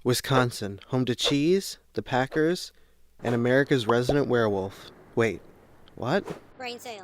Wisconsin, home to cheese, the Packers, and America's resident werewolf. Wait, what? Brainsail.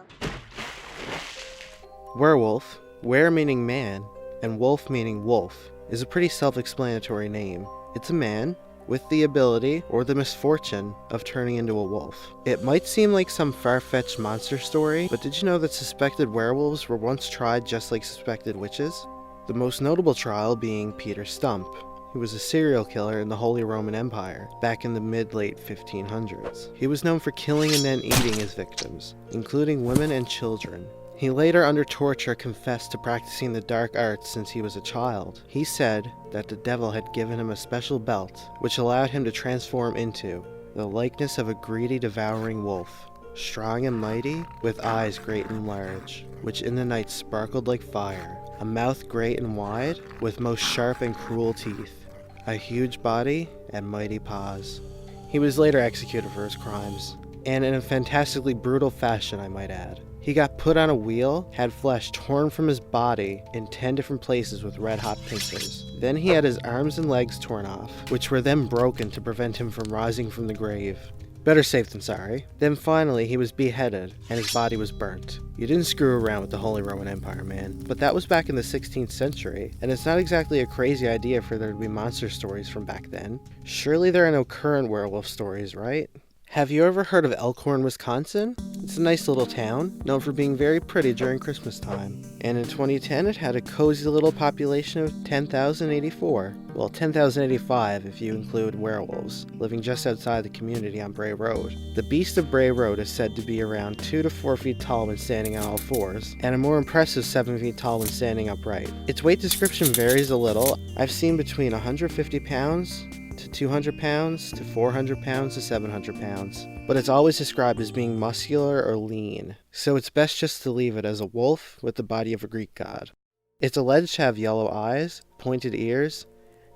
Werewolf, were meaning man, and wolf meaning wolf, is a pretty self-explanatory name. It's a man with the ability or the misfortune of turning into a wolf. It might seem like some far-fetched monster story, but did you know that suspected werewolves were once tried just like suspected witches? The most notable trial being Peter Stump, who was a serial killer in the Holy Roman Empire back in the mid-late 1500s. He was known for killing and then eating his victims, including women and children. He later, under torture, confessed to practicing the dark arts since he was a child. He said that the devil had given him a special belt, which allowed him to transform into the likeness of a greedy, devouring wolf, strong and mighty, with eyes great and large, which in the night sparkled like fire, a mouth great and wide, with most sharp and cruel teeth, a huge body, and mighty paws. He was later executed for his crimes, and in a fantastically brutal fashion, I might add. He got put on a wheel, had flesh torn from his body in 10 different places with red-hot pincers. Then he had his arms and legs torn off, which were then broken to prevent him from rising from the grave. Better safe than sorry. Then finally, he was beheaded, and his body was burnt. You didn't screw around with the Holy Roman Empire, man. But that was back in the 16th century, and it's not exactly a crazy idea for there to be monster stories from back then. Surely there are no current werewolf stories, right? Have you ever heard of Elkhorn, Wisconsin? It's a nice little town, known for being very pretty during Christmas time. And in 2010, it had a cozy little population of 10,084. Well, 10,085 if you include werewolves, living just outside the community on Bray Road. The Beast of Bray Road is said to be around 2 to 4 feet tall when standing on all fours, and a more impressive 7 feet tall when standing upright. Its weight description varies a little. I've seen between 150 pounds to 200 pounds to 400 pounds to 700 pounds, but it's always described as being muscular or lean, so it's best just to leave it as a wolf with the body of a Greek god. It's alleged to have yellow eyes, pointed ears,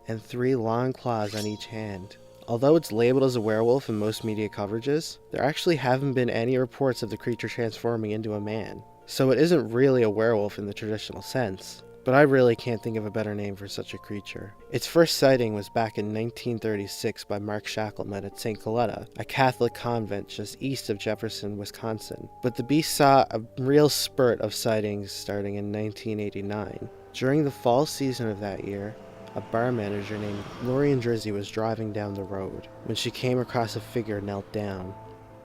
and 3 long claws on each hand. Although it's labeled as a werewolf in most media coverages, there actually haven't been any reports of the creature transforming into a man, so it isn't really a werewolf in the traditional sense. But I really can't think of a better name for such a creature. Its first sighting was back in 1936 by Mark Shackleman at St. Coletta, a Catholic convent just east of Jefferson, Wisconsin. But the beast saw a real spurt of sightings starting in 1989. During the fall season of that year, a bar manager named Lori Drizzy was driving down the road when she came across a figure knelt down.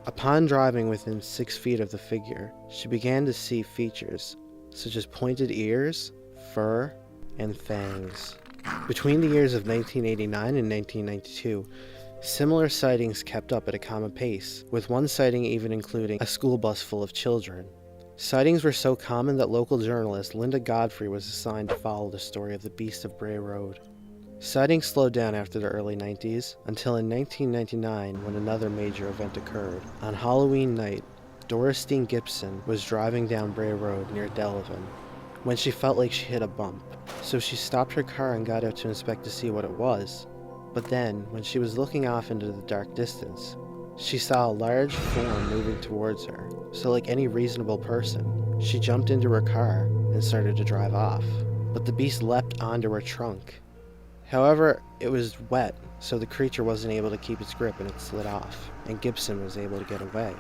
Upon driving within 6 feet of the figure, she began to see features such as pointed ears, fur, and fangs. Between the years of 1989 and 1992, similar sightings kept up at a common pace, with one sighting even including a school bus full of children. Sightings were so common that local journalist Linda Godfrey was assigned to follow the story of the Beast of Bray Road. Sightings slowed down after the early 90s, until in 1999 when another major event occurred. On Halloween night, Dorothy Gibson was driving down Bray Road near Delavan when she felt like she hit a bump, so she stopped her car and got out to inspect to see what it was. But then, when she was looking off into the dark distance, she saw a large form moving towards her, so like any reasonable person, she jumped into her car and started to drive off. But the beast leapt onto her trunk. However, it was wet, so the creature wasn't able to keep its grip and it slid off, and Gibson was able to get away.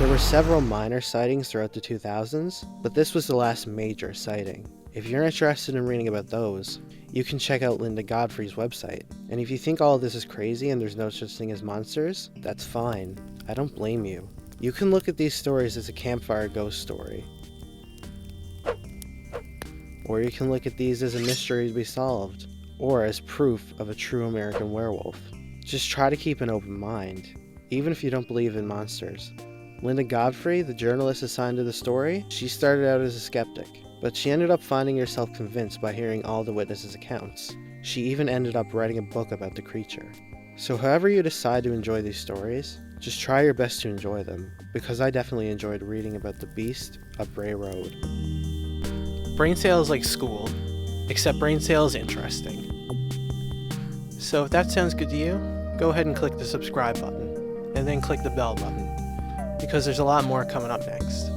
There were several minor sightings throughout the 2000s, but this was the last major sighting. If you're interested in reading about those, you can check out Linda Godfrey's website. And if you think all of this is crazy and there's no such thing as monsters, that's fine. I don't blame you. You can look at these stories as a campfire ghost story. Or you can look at these as a mystery to be solved, or as proof of a true American werewolf. Just try to keep an open mind, even if you don't believe in monsters. Linda Godfrey, the journalist assigned to the story, she started out as a skeptic, but she ended up finding herself convinced by hearing all the witnesses' accounts. She even ended up writing a book about the creature. So however you decide to enjoy these stories, just try your best to enjoy them, because I definitely enjoyed reading about the Beast of Bray Road. Brainsail is like school, except Brainsail is interesting. So if that sounds good to you, go ahead and click the subscribe button, and then click the bell button, because there's a lot more coming up next.